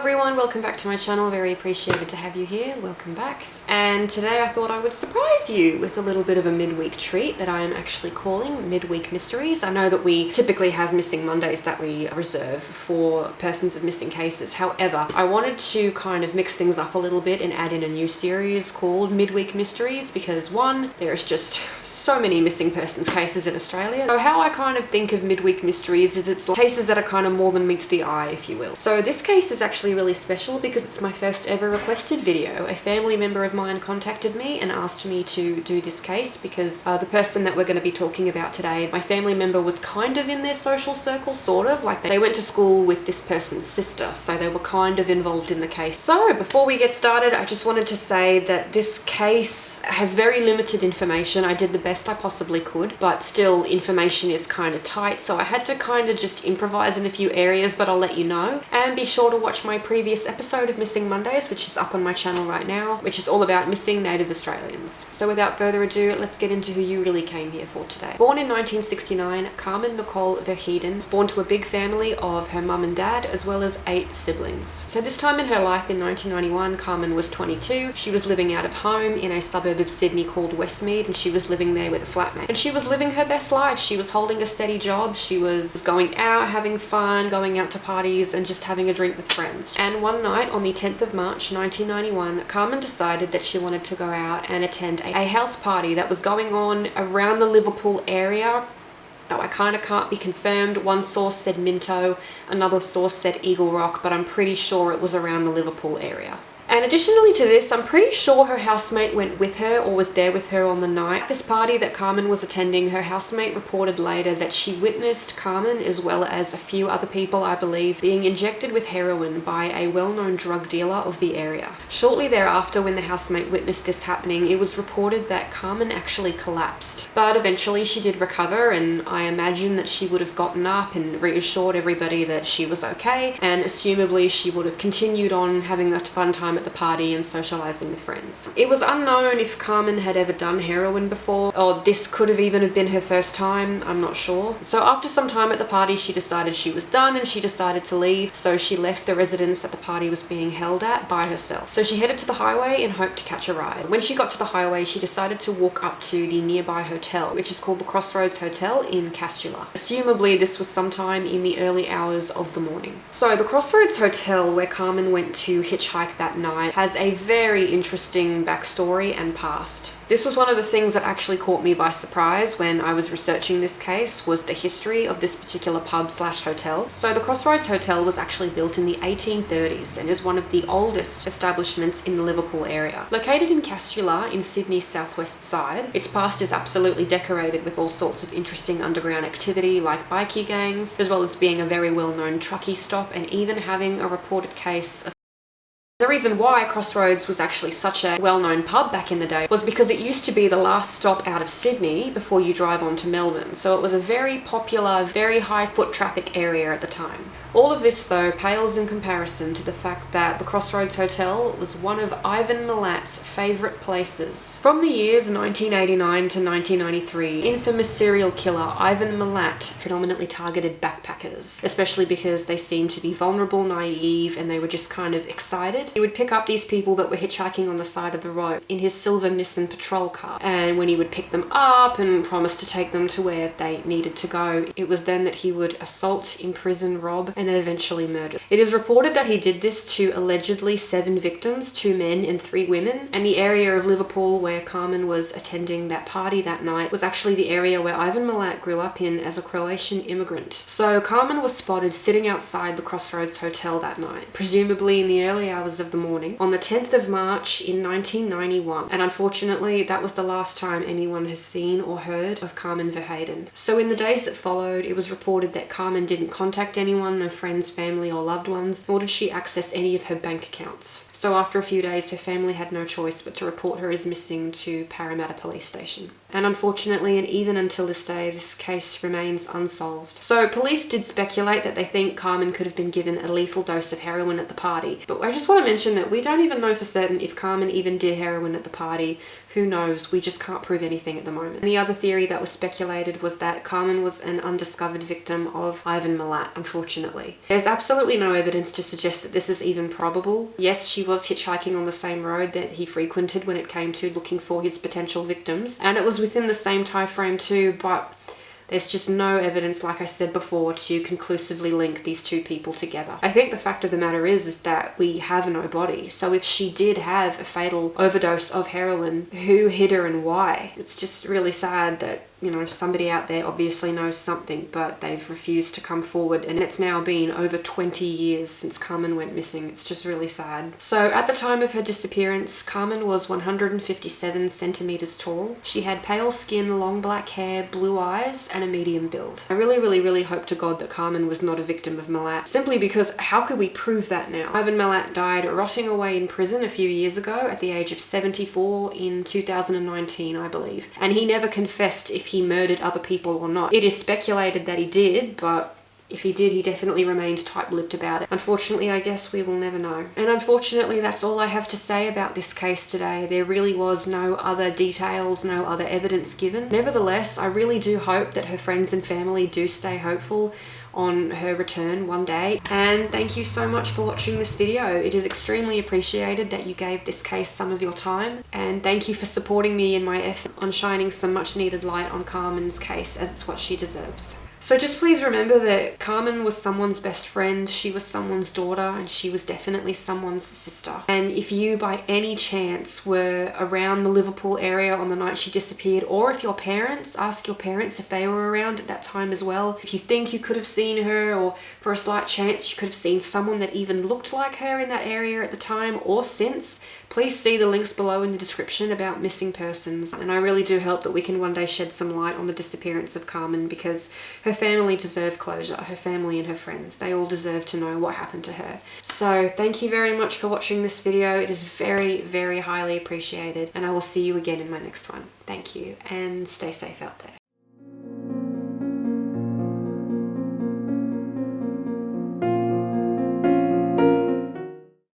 everyone, welcome back to my channel. Very appreciated to have you here. Welcome back. And today I thought I would surprise you with a little bit of a midweek treat that I am actually calling Midweek Mysteries. I know that we typically have missing Mondays that we reserve for persons of missing cases. However, I wanted to kind of mix things up a little bit and add in a new series called Midweek Mysteries because one, there's just so many missing persons cases in Australia. So how I kind of think of Midweek Mysteries is it's like cases that are kind of more than meets the eye, if you will. So this case is actually really special because it's my first ever requested video. A family member of mine contacted me and asked me to do this case because the person that we're going to be talking about today, my family member was kind of in their social circle, sort of. Like they went to school with this person's sister, so they were kind of involved in the case. So before we get started, I just wanted to say that this case has very limited information. I did the best I possibly could, but still information is kind of tight, so I had to kind of just improvise in a few areas, but I'll let you know. And be sure to watch my previous episode of Missing Mondays, which is up on my channel right now, which is all about missing Native Australians. So without further ado, let's get into who you really came here for today. Born in 1969, Carmen Nicole Verheyden was born to a big family of her mum and dad, as well as 8 siblings. So this time in her life in 1991, Carmen was 22. She was living out of home in a suburb of Sydney called Westmead, and she was living there with a flatmate. And she was living her best life. She was holding a steady job. She was going out, having fun, going out to parties, and just having a drink with friends. And one night on the 10th of March 1991, Carmen decided that she wanted to go out and attend a house party that was going on around the Liverpool area. Though I kind of can't be confirmed. One source said Minto, another source said Eagle Rock, but I'm pretty sure it was around the Liverpool area. And additionally to this, I'm pretty sure her housemate went with her or was there with her on the night. At this party that Carmen was attending, her housemate reported later that she witnessed Carmen, as well as a few other people, I believe, being injected with heroin by a well-known drug dealer of the area. Shortly thereafter, when the housemate witnessed this happening, it was reported that Carmen actually collapsed. But eventually she did recover, and I imagine that she would have gotten up and reassured everybody that she was okay, and assumably she would have continued on having a fun time at the party and socializing with friends. It was unknown if Carmen had ever done heroin before, or this could have even been her first time, I'm not sure. So after some time at the party, she decided she was done and she decided to leave, so she left the residence that the party was being held at by herself. So she headed to the highway and hoped to catch a ride. When she got to the highway, she decided to walk up to the nearby hotel, which is called the Crossroads Hotel in Casula. Assumably this was sometime in the early hours of the morning. So the Crossroads Hotel, where Carmen went to hitchhike that night, has a very interesting backstory and past. This was one of the things that actually caught me by surprise when I was researching this case, was the history of this particular pub/hotel. So the Crossroads Hotel was actually built in the 1830s and is one of the oldest establishments in the Liverpool area. Located in Casula in Sydney's southwest side, its past is absolutely decorated with all sorts of interesting underground activity like bikie gangs, as well as being a very well-known truckie stop and even having a reported case of. The reason why Crossroads was actually such a well-known pub back in the day was because it used to be the last stop out of Sydney before you drive on to Melbourne, so it was a very popular, very high foot traffic area at the time. All of this though pales in comparison to the fact that the Crossroads Hotel was one of Ivan Millat's favourite places. From the years 1989 to 1993, infamous serial killer Ivan Millat predominantly targeted backpackers, especially because they seemed to be vulnerable, naive, and they were just kind of excited. He would pick up these people that were hitchhiking on the side of the road in his silver Nissan patrol car, and when he would pick them up and promise to take them to where they needed to go, it was then that he would assault, imprison, rob, and then eventually murder. It is reported that he did this to allegedly 7 victims, 2 men and 3 women, and the area of Liverpool where Carmen was attending that party that night was actually the area where Ivan Millat grew up in as a Croatian immigrant. So Carmen was spotted sitting outside the Crossroads Hotel that night, presumably in the early hours of the morning, on the 10th of March in 1991, and unfortunately that was the last time anyone has seen or heard of Carmen Verheyden. So in the days that followed, it was reported that Carmen didn't contact anyone, no friends, family or loved ones, nor did she access any of her bank accounts. So after a few days, her family had no choice but to report her as missing to Parramatta Police Station. And unfortunately, and even until this day, this case remains unsolved. So police did speculate that they think Carmen could have been given a lethal dose of heroin at the party, but I just want to to mention that we don't even know for certain if Carmen even did heroin at the party. Who knows? We just can't prove anything at the moment. And the other theory that was speculated was that Carmen was an undiscovered victim of Ivan Millat, unfortunately. There's absolutely no evidence to suggest that this is even probable. Yes, she was hitchhiking on the same road that he frequented when it came to looking for his potential victims, and it was within the same time frame too, but there's just no evidence, like I said before, to conclusively link these two people together. I think the fact of the matter is that we have no body. So if she did have a fatal overdose of heroin, who hit her and why? It's just really sad that, you know, somebody out there obviously knows something, but they've refused to come forward. And it's now been over 20 years since Carmen went missing. It's just really sad. So at the time of her disappearance, Carmen was 157 centimeters tall. She had pale skin, long black hair, blue eyes, and a medium build. I really hope to God that Carmen was not a victim of Millat, simply because how could we prove that now? Ivan Millat died rotting away in prison a few years ago at the age of 74 in 2019, I believe. And he never confessed if he murdered other people or not. It is speculated that he did, but if he did, he definitely remained tight-lipped about it. Unfortunately, I guess we will never know. And unfortunately, that's all I have to say about this case today. There really was no other details, no other evidence given. Nevertheless, I really do hope that her friends and family do stay hopeful on her return one day. And thank you so much for watching this video. It is extremely appreciated that you gave this case some of your time, and thank you for supporting me in my effort on shining some much needed light on Carmen's case, as it's what she deserves. So just please remember that Carmen was someone's best friend, she was someone's daughter, and she was definitely someone's sister. And if you by any chance were around the Liverpool area on the night she disappeared, or if your parents, ask your parents if they were around at that time as well. If you think you could have seen her, or for a slight chance you could have seen someone that even looked like her in that area at the time or since, please see the links below in the description about missing persons. And I really do hope that we can one day shed some light on the disappearance of Carmen, because her family deserve closure. Her family and her friends, they all deserve to know what happened to her. So thank you very much for watching this video. It is very highly appreciated, and I will see you again in my next one. Thank you, and stay safe out there.